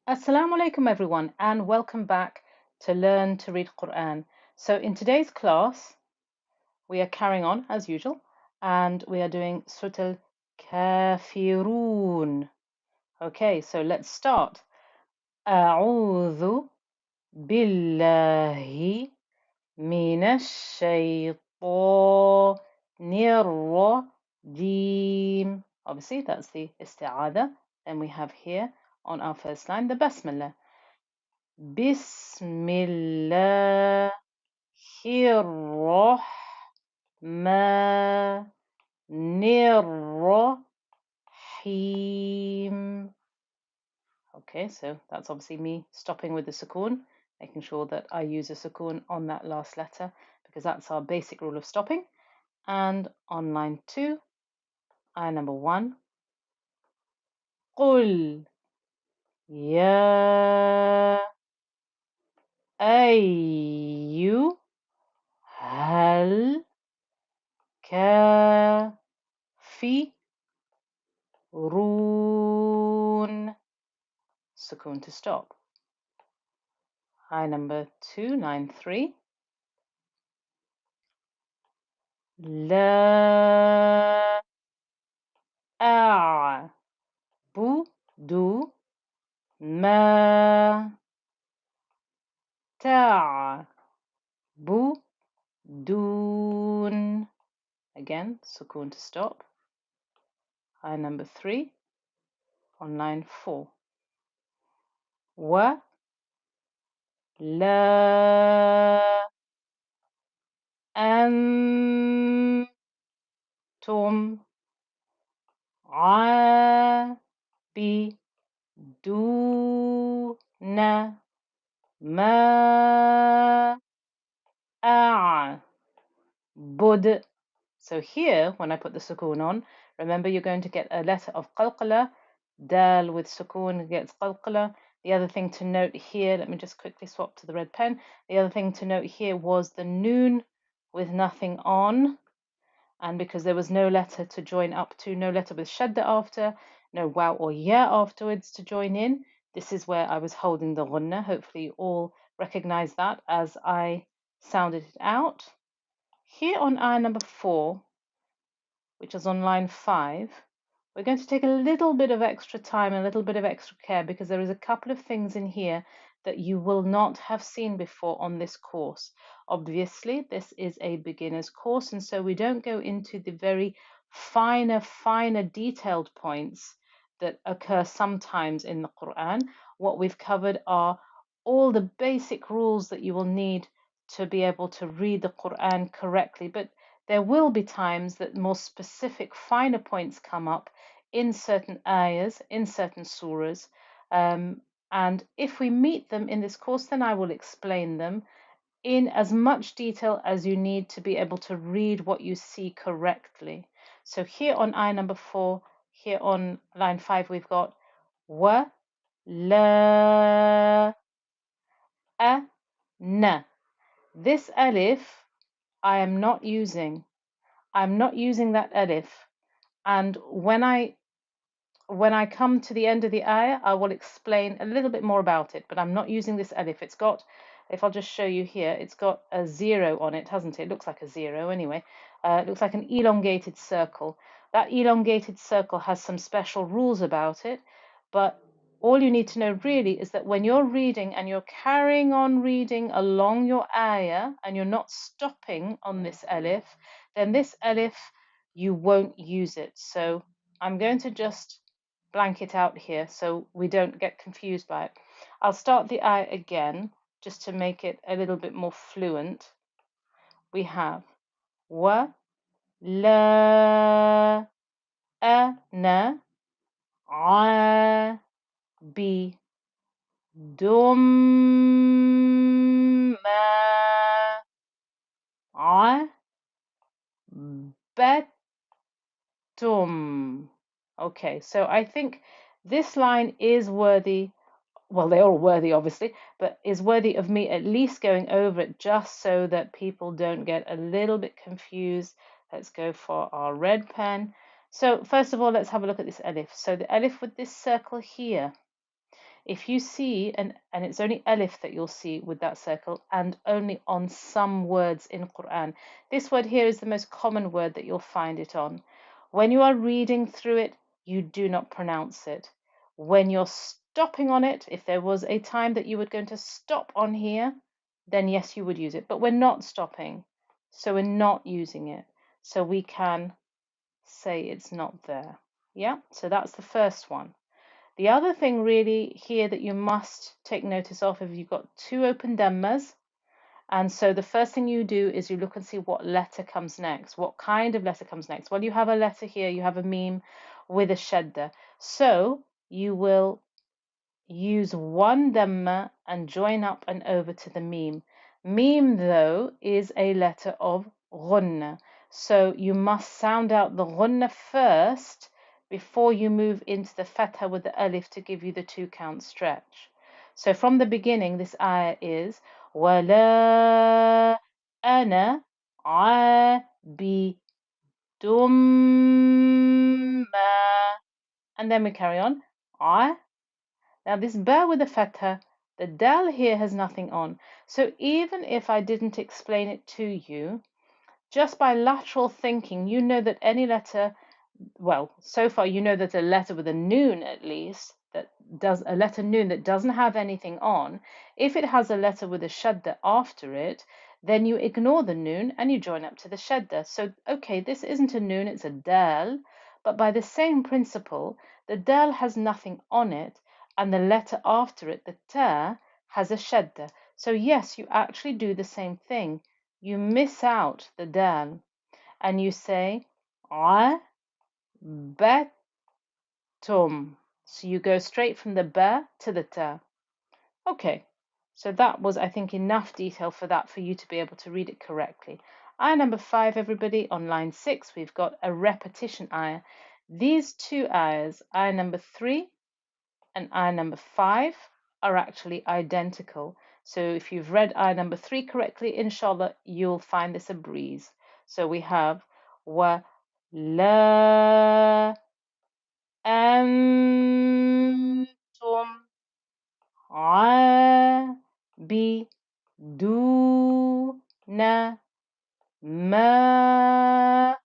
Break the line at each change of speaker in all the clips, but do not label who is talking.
Assalamu alaikum everyone and welcome back to Learn to Read Quran. So in today's class we are carrying on as usual and we are doing Surah Al-Kaafiroon. Okay, so let's start. أعوذ بالله من الشيطان الرجيم. Obviously that's the isti'adha. Then we have here on our first line the basmala. بسم الله الرحمن الرحيم. Okay, so that's obviously me stopping with the sukoon, making sure that I use a sukoon on that last letter because that's our basic rule of stopping. And on line 2, ayah number 1, قل يا أيها الكافرون. Sukoon to stop. Ayah number 293. لا أعبد ما تعبدون. Again, sukoon to stop. Ayah number 3 on line 4. ولا أنتم عابدون ما أعبد. So here, when I put the sukoon on, remember you're going to get a letter of qalqala. Dal with sukoon gets qalqala. The other thing to note here, let me just quickly swap to the red pen. The other thing to note here was the noon with nothing on. And because there was no letter to join up to, no letter with shadda after, no waw or ya afterwards to join in, this is where I was holding the ghunna. Hopefully you all recognize that as I sounded it out. Here on ayah number 4, which is on line 5, we're going to take a little bit of extra time and a little bit of extra care because there is a couple of things in here that you will not have seen before on this course. Obviously, this is a beginner's course, and so we don't go into the very finer detailed points that occur sometimes in the Quran. What we've covered are all the basic rules that you will need to be able to read the Quran correctly, but there will be times that more specific, finer points come up in certain ayahs, in certain surahs. And if we meet them in this course, then I will explain them in as much detail as you need to be able to read what you see correctly. So here on ayah number 4, here on line 5, we've got wa, la, a, na. This alif I am not using. I'm not using that alif. And when I come to the end of the ayah, I will explain a little bit more about it, but I'm not using this alif. It's got, if I'll just show you here, it's got a 0 on it, hasn't it? It looks like a 0 anyway. It looks like an elongated circle. That elongated circle has some special rules about it, but all you need to know really is that when you're reading and you're carrying on reading along your ayah and you're not stopping on this alif, then this alif, you won't use it. So I'm going to just blank it out here so we don't get confused by it. I'll start the ayah again just to make it a little bit more fluent. We have wa, la, ana, a, bi, dum, ma, a, betum. Okay, so I think this line is worthy, well, they're all worthy, obviously, but is worthy of me at least going over it just so that people don't get a little bit confused. Let's go for our red pen. So first of all, let's have a look at this alif. So the alif with this circle here, If you see, and it's only alif that you'll see with that circle, and only on some words in Quran. This word here is the most common word that you'll find it on. When you are reading through it, you do not pronounce it. When you're stopping on it, if there was a time that you were going to stop on here, then yes, you would use it. But we're not stopping, so we're not using it. So we can say it's not there. Yeah, so that's the first one. The other thing really here that you must take notice of, if you've got two open dhammas, and so the first thing you do is you look and see what letter comes next. What kind of letter comes next? Well, you have a letter here, you have a meme with a shadda. So you will use one dhamma and join up and over to the meme. Meme, though, is a letter of ghunna. So you must sound out the ghunna first before you move into the fatha with the alif to give you the 2 count stretch. So from the beginning, this ayah is وَلَا أَنَا عَابِدٌ مَا, and then we carry on. I. Now this ba with the fatha, the dal here has nothing on. So even if I didn't explain it to you, just by lateral thinking, you know that any letter, well, so far you know that a letter with a noon at least, that does a letter noon that doesn't have anything on, if it has a letter with a shadda after it, then you ignore the noon and you join up to the shadda. So, okay, this isn't a noon, it's a dal, but by the same principle, the dal has nothing on it, and the letter after it, the ta, has a shadda. So yes, you actually do the same thing. You miss out the dal and you say batum. So you go straight from the ba to the ta. Okay, so that was, I think, enough detail for that for you to be able to read it correctly. Ayah number 5, everybody, on line 6, we've got a repetition ayah. These two ayahs, ayah number 3 and ayah number 5, are actually identical. So if you've read ayah number 3 correctly, inshallah, you'll find this a breeze. So we have wa la antum عابدون ما.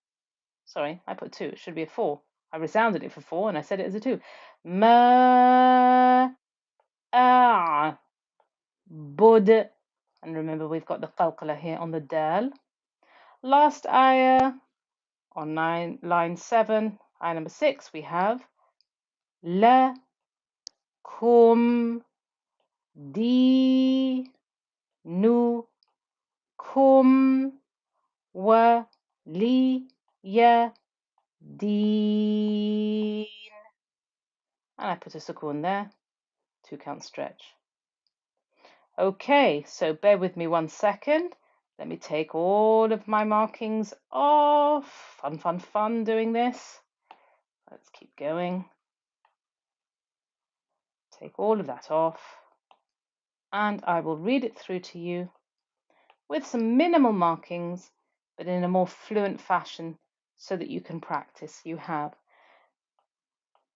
Sorry, I put 2. It should be a 4. I resounded it for 4 and I said it as a 2. ما أعبد. And remember, we've got the qalqala here on the dal. Last ayah on line 7, ayah number 6, we have لكم دينكم ولي دين. And I put a sukoon there, 2 count stretch. Okay, so bear with me 1 second. Let me take all of my markings off. Fun, fun, fun doing this. Let's keep going. Take all of that off. And I will read it through to you with some minimal markings, but in a more fluent fashion so that you can practice. You have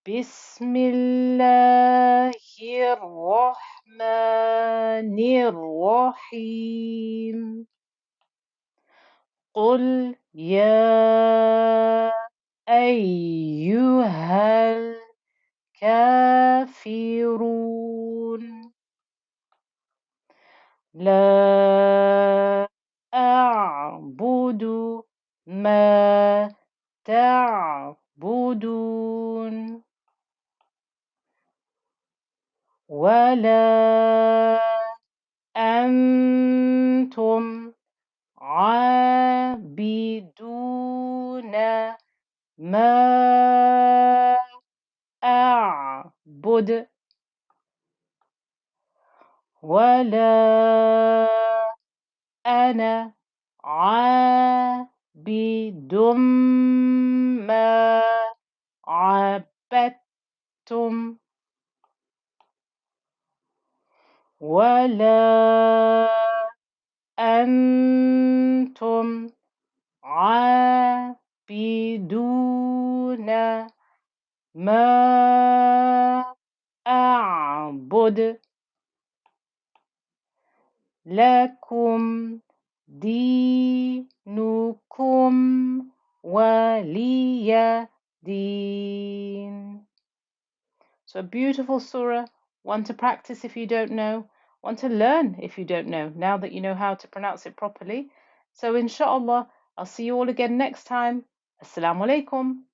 Bismillahirrahmanirrahim. قل يا أيها الكافرون لا أعبد ما تعبدون ولا أنتم عابدون ما أعبد ولا أنا عابد ما عبدتم ولا أنتم عابدون ما أعبد نعبد لكم دينكم ولي دين. So a beautiful surah, one to practice if you don't know, one to learn if you don't know, now that you know how to pronounce it properly. So inshallah, I'll see you all again next time. Assalamu alaikum.